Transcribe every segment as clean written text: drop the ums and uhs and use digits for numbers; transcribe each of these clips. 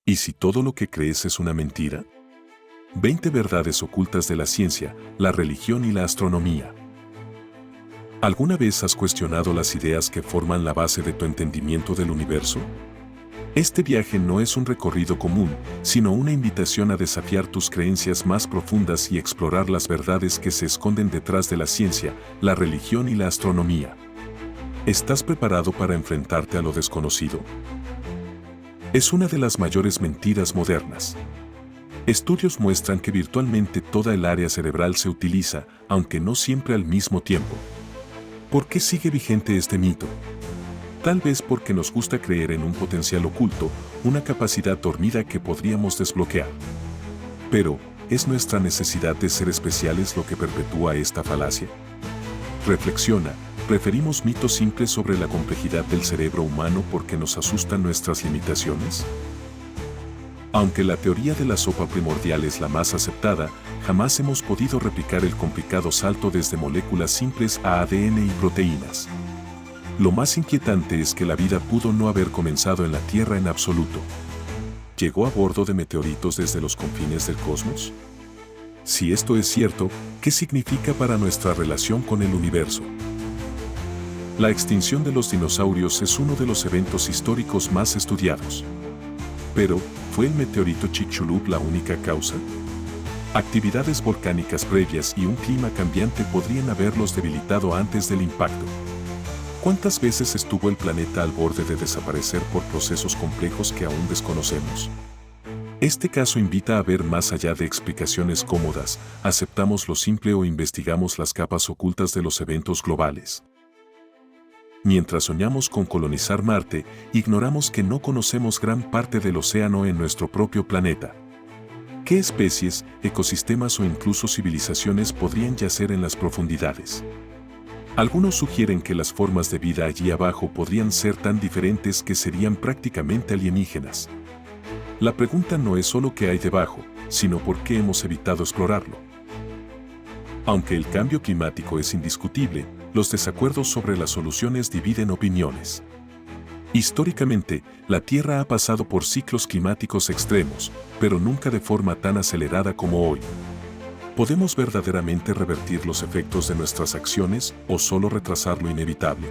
¿Y si todo lo que crees es una mentira? 20 verdades ocultas de la ciencia, la religión y la astronomía. ¿Alguna vez has cuestionado las ideas que forman la base de tu entendimiento del universo? Este viaje no es un recorrido común, sino una invitación a desafiar tus creencias más profundas y explorar las verdades que se esconden detrás de la ciencia, la religión y la astronomía. ¿Estás preparado para enfrentarte a lo desconocido? Es una de las mayores mentiras modernas. Estudios muestran que virtualmente toda el área cerebral se utiliza, aunque no siempre al mismo tiempo. ¿Por qué sigue vigente este mito? Tal vez porque nos gusta creer en un potencial oculto, una capacidad dormida que podríamos desbloquear. Pero, ¿es nuestra necesidad de ser especiales lo que perpetúa esta falacia? Reflexiona, ¿preferimos mitos simples sobre la complejidad del cerebro humano porque nos asustan nuestras limitaciones? Aunque la teoría de la sopa primordial es la más aceptada, jamás hemos podido replicar el complicado salto desde moléculas simples a ADN y proteínas. Lo más inquietante es que la vida pudo no haber comenzado en la Tierra en absoluto. ¿Llegó a bordo de meteoritos desde los confines del cosmos? Si esto es cierto, ¿qué significa para nuestra relación con el universo? La extinción de los dinosaurios es uno de los eventos históricos más estudiados. Pero, ¿fue el meteorito Chicxulub la única causa? Actividades volcánicas previas y un clima cambiante podrían haberlos debilitado antes del impacto. ¿Cuántas veces estuvo el planeta al borde de desaparecer por procesos complejos que aún desconocemos? Este caso invita a ver más allá de explicaciones cómodas, aceptamos lo simple o investigamos las capas ocultas de los eventos globales. Mientras soñamos con colonizar Marte, ignoramos que no conocemos gran parte del océano en nuestro propio planeta. ¿Qué especies, ecosistemas o incluso civilizaciones podrían yacer en las profundidades? Algunos sugieren que las formas de vida allí abajo podrían ser tan diferentes que serían prácticamente alienígenas. La pregunta no es solo qué hay debajo, sino por qué hemos evitado explorarlo. Aunque el cambio climático es indiscutible, los desacuerdos sobre las soluciones dividen opiniones. Históricamente, la Tierra ha pasado por ciclos climáticos extremos, pero nunca de forma tan acelerada como hoy. ¿Podemos verdaderamente revertir los efectos de nuestras acciones o solo retrasar lo inevitable?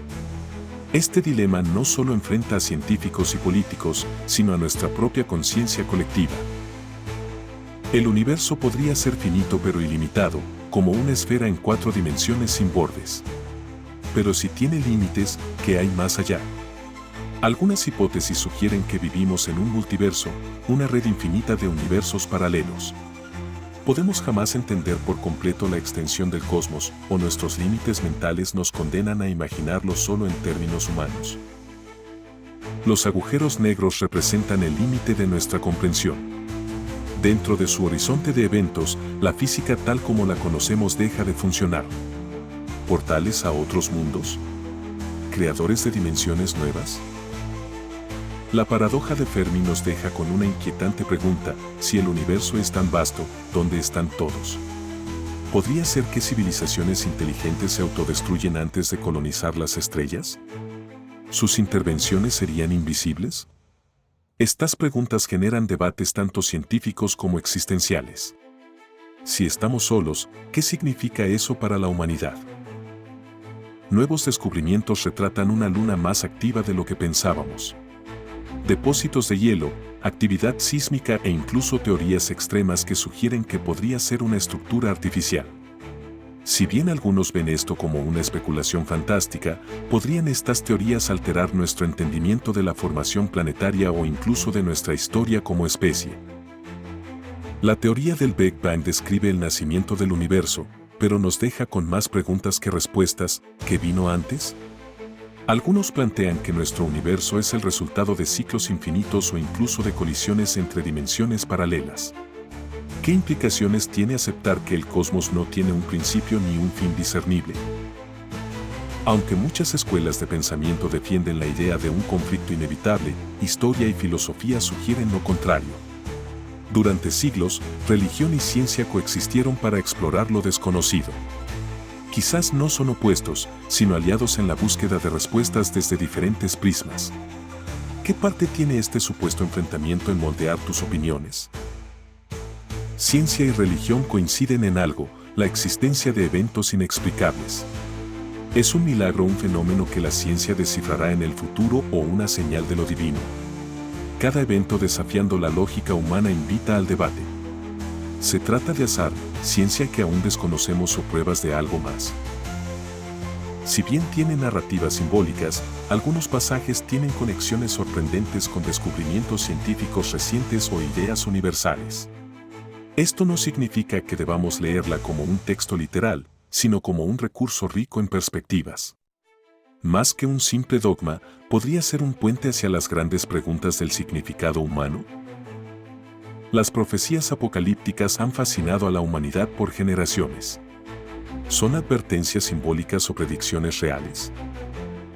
Este dilema no solo enfrenta a científicos y políticos, sino a nuestra propia conciencia colectiva. El universo podría ser finito pero ilimitado, como una esfera en 4 dimensiones sin bordes. Pero si tiene límites, ¿qué hay más allá? Algunas hipótesis sugieren que vivimos en un multiverso, una red infinita de universos paralelos. Podemos jamás entender por completo la extensión del cosmos, o nuestros límites mentales nos condenan a imaginarlo solo en términos humanos. Los agujeros negros representan el límite de nuestra comprensión. Dentro de su horizonte de eventos, la física tal como la conocemos deja de funcionar. ¿Portales a otros mundos? ¿Creadores de dimensiones nuevas? La paradoja de Fermi nos deja con una inquietante pregunta: si el universo es tan vasto, ¿dónde están todos? ¿Podría ser que civilizaciones inteligentes se autodestruyen antes de colonizar las estrellas? ¿Sus intervenciones serían invisibles? Estas preguntas generan debates tanto científicos como existenciales. Si estamos solos, ¿qué significa eso para la humanidad? Nuevos descubrimientos retratan una luna más activa de lo que pensábamos. Depósitos de hielo, actividad sísmica e incluso teorías extremas que sugieren que podría ser una estructura artificial. Si bien algunos ven esto como una especulación fantástica, podrían estas teorías alterar nuestro entendimiento de la formación planetaria o incluso de nuestra historia como especie. La teoría del Big Bang describe el nacimiento del universo, pero nos deja con más preguntas que respuestas. ¿Qué vino antes? Algunos plantean que nuestro universo es el resultado de ciclos infinitos o incluso de colisiones entre dimensiones paralelas. ¿Qué implicaciones tiene aceptar que el cosmos no tiene un principio ni un fin discernible? Aunque muchas escuelas de pensamiento defienden la idea de un conflicto inevitable, historia y filosofía sugieren lo contrario. Durante siglos, religión y ciencia coexistieron para explorar lo desconocido. Quizás no son opuestos, sino aliados en la búsqueda de respuestas desde diferentes prismas. ¿Qué parte tiene este supuesto enfrentamiento en moldear tus opiniones? Ciencia y religión coinciden en algo, la existencia de eventos inexplicables. ¿Es un milagro un fenómeno que la ciencia descifrará en el futuro o una señal de lo divino? Cada evento desafiando la lógica humana invita al debate. ¿Se trata de azar, ciencia que aún desconocemos o pruebas de algo más? Si bien tiene narrativas simbólicas, algunos pasajes tienen conexiones sorprendentes con descubrimientos científicos recientes o ideas universales. Esto no significa que debamos leerla como un texto literal, sino como un recurso rico en perspectivas. Más que un simple dogma, ¿podría ser un puente hacia las grandes preguntas del significado humano? Las profecías apocalípticas han fascinado a la humanidad por generaciones. ¿Son advertencias simbólicas o predicciones reales?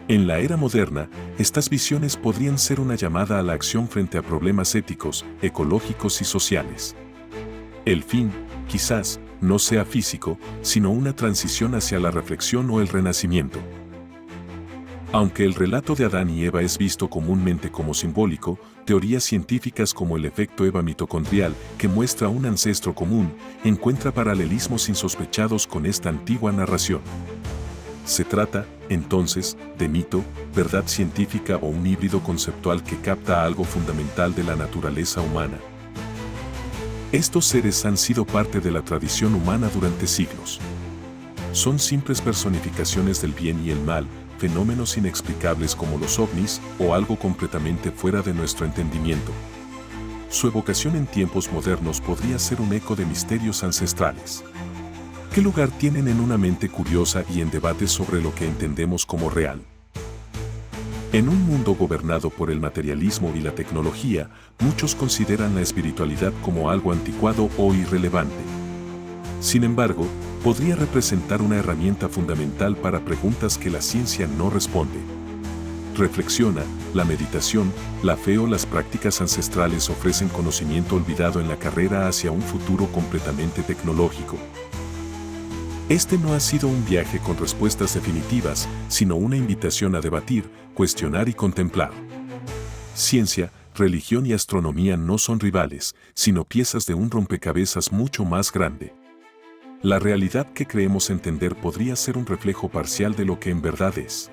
En la era moderna, estas visiones podrían ser una llamada a la acción frente a problemas éticos, ecológicos y sociales. El fin, quizás, no sea físico, sino una transición hacia la reflexión o el renacimiento. Aunque el relato de Adán y Eva es visto comúnmente como simbólico, teorías científicas como el efecto Eva mitocondrial, que muestra un ancestro común, encuentra paralelismos insospechados con esta antigua narración. Se trata, entonces, de mito, verdad científica o un híbrido conceptual que capta algo fundamental de la naturaleza humana. Estos seres han sido parte de la tradición humana durante siglos. Son simples personificaciones del bien y el mal, fenómenos inexplicables como los ovnis o algo completamente fuera de nuestro entendimiento. Su evocación en tiempos modernos podría ser un eco de misterios ancestrales. ¿Qué lugar tienen en una mente curiosa y en debates sobre lo que entendemos como real? En un mundo gobernado por el materialismo y la tecnología, muchos consideran la espiritualidad como algo anticuado o irrelevante. Sin embargo, podría representar una herramienta fundamental para preguntas que la ciencia no responde. Reflexiona, la meditación, la fe o las prácticas ancestrales ofrecen conocimiento olvidado en la carrera hacia un futuro completamente tecnológico. Este no ha sido un viaje con respuestas definitivas, sino una invitación a debatir, cuestionar y contemplar. Ciencia, religión y astronomía no son rivales, sino piezas de un rompecabezas mucho más grande. La realidad que creemos entender podría ser un reflejo parcial de lo que en verdad es.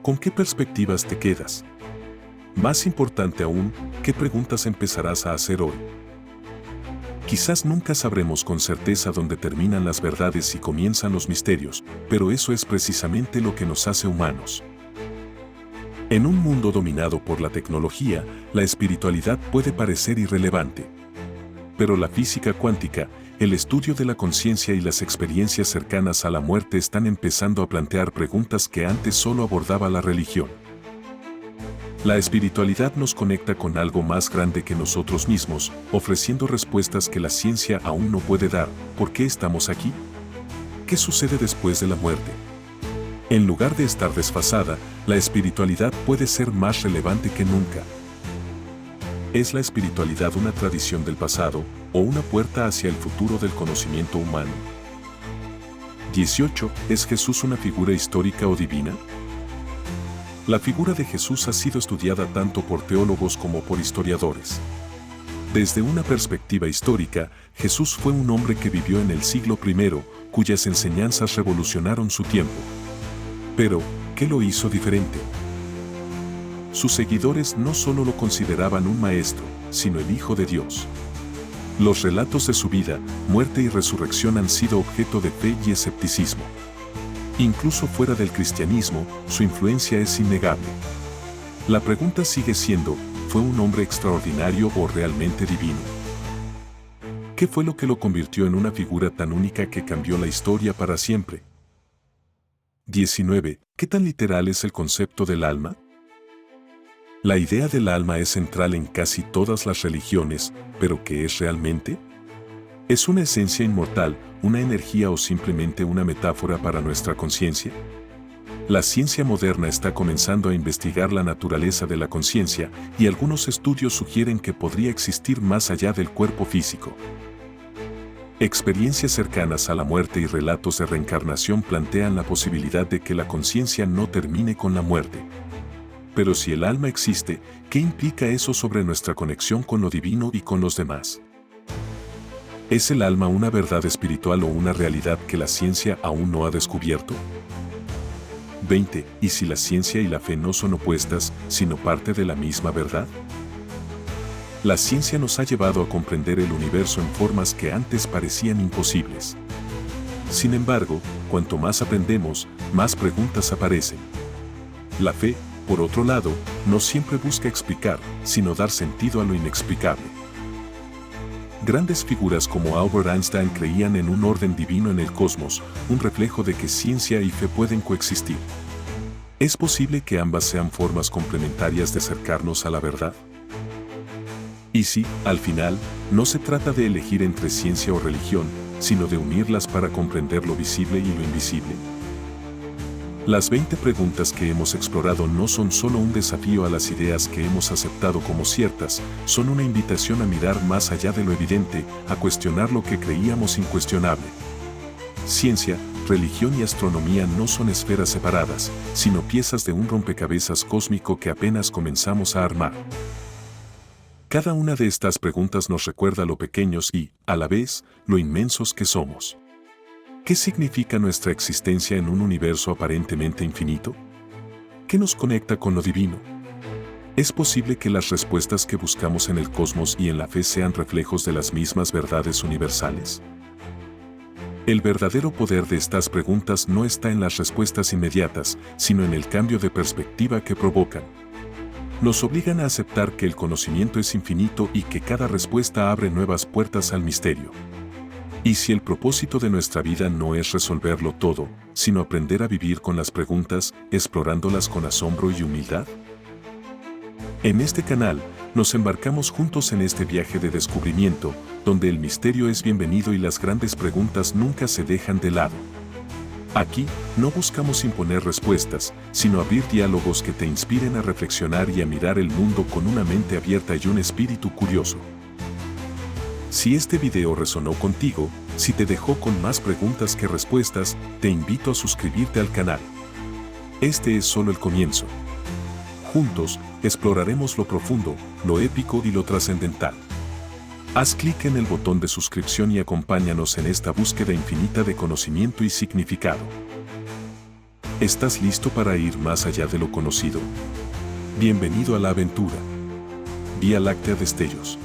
¿Con qué perspectivas te quedas? Más importante aún, ¿qué preguntas empezarás a hacer hoy? Quizás nunca sabremos con certeza dónde terminan las verdades y comienzan los misterios, pero eso es precisamente lo que nos hace humanos. En un mundo dominado por la tecnología, la espiritualidad puede parecer irrelevante. Pero la física cuántica, el estudio de la conciencia y las experiencias cercanas a la muerte están empezando a plantear preguntas que antes solo abordaba la religión. La espiritualidad nos conecta con algo más grande que nosotros mismos, ofreciendo respuestas que la ciencia aún no puede dar. ¿Por qué estamos aquí? ¿Qué sucede después de la muerte? En lugar de estar desfasada, la espiritualidad puede ser más relevante que nunca. ¿Es la espiritualidad una tradición del pasado o una puerta hacia el futuro del conocimiento humano? 18. ¿Es Jesús una figura histórica o divina? La figura de Jesús ha sido estudiada tanto por teólogos como por historiadores. Desde una perspectiva histórica, Jesús fue un hombre que vivió en el siglo I, cuyas enseñanzas revolucionaron su tiempo. Pero, ¿qué lo hizo diferente? Sus seguidores no solo lo consideraban un maestro, sino el Hijo de Dios. Los relatos de su vida, muerte y resurrección han sido objeto de fe y escepticismo. Incluso fuera del cristianismo, su influencia es innegable. La pregunta sigue siendo, ¿fue un hombre extraordinario o realmente divino? ¿Qué fue lo que lo convirtió en una figura tan única que cambió la historia para siempre? 19. ¿Qué tan literal es el concepto del alma? La idea del alma es central en casi todas las religiones, pero ¿qué es realmente? ¿Es una esencia inmortal, una energía o simplemente una metáfora para nuestra conciencia? La ciencia moderna está comenzando a investigar la naturaleza de la conciencia y algunos estudios sugieren que podría existir más allá del cuerpo físico. Experiencias cercanas a la muerte y relatos de reencarnación plantean la posibilidad de que la conciencia no termine con la muerte. Pero si el alma existe, ¿qué implica eso sobre nuestra conexión con lo divino y con los demás? ¿Es el alma una verdad espiritual o una realidad que la ciencia aún no ha descubierto? 20. ¿Y si la ciencia y la fe no son opuestas, sino parte de la misma verdad? La ciencia nos ha llevado a comprender el universo en formas que antes parecían imposibles. Sin embargo, cuanto más aprendemos, más preguntas aparecen. La fe, por otro lado, no siempre busca explicar, sino dar sentido a lo inexplicable. Grandes figuras como Albert Einstein creían en un orden divino en el cosmos, un reflejo de que ciencia y fe pueden coexistir. ¿Es posible que ambas sean formas complementarias de acercarnos a la verdad? Y si, al final, no se trata de elegir entre ciencia o religión, sino de unirlas para comprender lo visible y lo invisible. Las 20 preguntas que hemos explorado no son solo un desafío a las ideas que hemos aceptado como ciertas, son una invitación a mirar más allá de lo evidente, a cuestionar lo que creíamos incuestionable. Ciencia, religión y astronomía no son esferas separadas, sino piezas de un rompecabezas cósmico que apenas comenzamos a armar. Cada una de estas preguntas nos recuerda lo pequeños y, a la vez, lo inmensos que somos. ¿Qué significa nuestra existencia en un universo aparentemente infinito? ¿Qué nos conecta con lo divino? ¿Es posible que las respuestas que buscamos en el cosmos y en la fe sean reflejos de las mismas verdades universales? El verdadero poder de estas preguntas no está en las respuestas inmediatas, sino en el cambio de perspectiva que provocan. Nos obligan a aceptar que el conocimiento es infinito y que cada respuesta abre nuevas puertas al misterio. ¿Y si el propósito de nuestra vida no es resolverlo todo, sino aprender a vivir con las preguntas, explorándolas con asombro y humildad? En este canal, nos embarcamos juntos en este viaje de descubrimiento, donde el misterio es bienvenido y las grandes preguntas nunca se dejan de lado. Aquí, no buscamos imponer respuestas, sino abrir diálogos que te inspiren a reflexionar y a mirar el mundo con una mente abierta y un espíritu curioso. Si este video resonó contigo, si te dejó con más preguntas que respuestas, te invito a suscribirte al canal. Este es solo el comienzo. Juntos, exploraremos lo profundo, lo épico y lo trascendental. Haz clic en el botón de suscripción y acompáñanos en esta búsqueda infinita de conocimiento y significado. ¿Estás listo para ir más allá de lo conocido? Bienvenido a la aventura. Vía Láctea Destellos.